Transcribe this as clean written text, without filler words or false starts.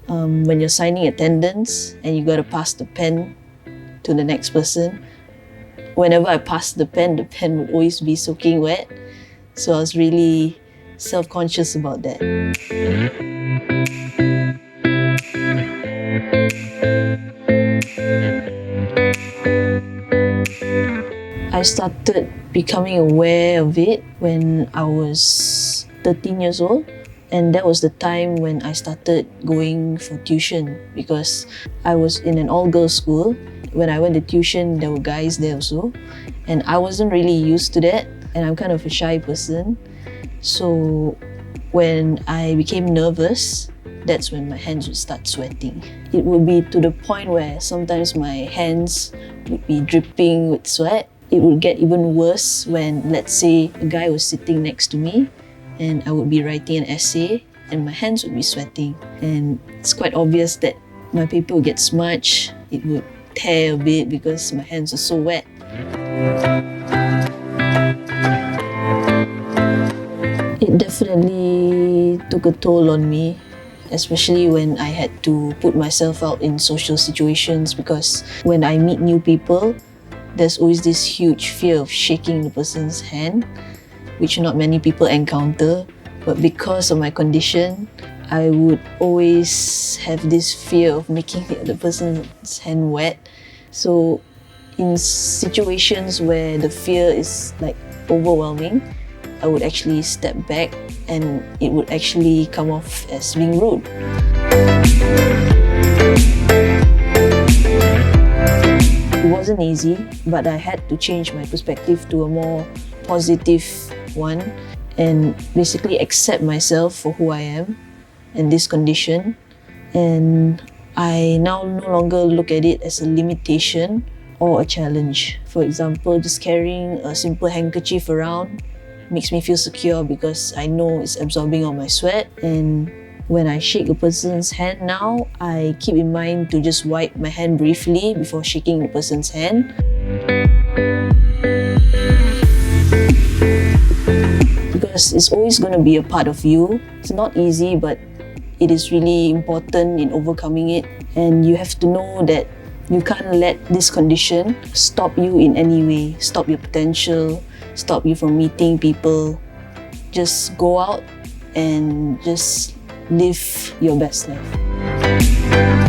when you're signing attendance and you got to pass the pen to the next person. Whenever I passed the pen would always be soaking wet. So I was really self-conscious about that. I started becoming aware of it when I was 13 years old, and that was the time when I started going for tuition because I was in an all-girls school. When I went to tuition, there were guys there also, and I wasn't really used to that, and I'm kind of a shy person. So when I became nervous, that's when my hands would start sweating. It would be to the point where sometimes my hands would be dripping with sweat. It would get even worse when, let's say, a guy was sitting next to me and I would be writing an essay and my hands would be sweating. And it's quite obvious that my paper would get smudged. It would tear a bit because my hands are so wet. It definitely took a toll on me, especially when I had to put myself out in social situations, because when I meet new people, there's always this huge fear of shaking the person's hand, which not many people encounter. But because of my condition, I would always have this fear of making the other person's hand wet. So in situations where the fear is like overwhelming, I would actually step back and it would actually come off as being rude. It wasn't easy, but I had to change my perspective to a more positive one and basically accept myself for who I am and this condition. And I now no longer look at it as a limitation or a challenge. For example, just carrying a simple handkerchief around makes me feel secure because I know it's absorbing all my sweat. And when I shake a person's hand now, I keep in mind to just wipe my hand briefly before shaking the person's hand. Because it's always going to be a part of you. It's not easy, but it is really important in overcoming it. And you have to know that you can't let this condition stop you in any way, stop your potential, stop you from meeting people. Just go out and just live your best life.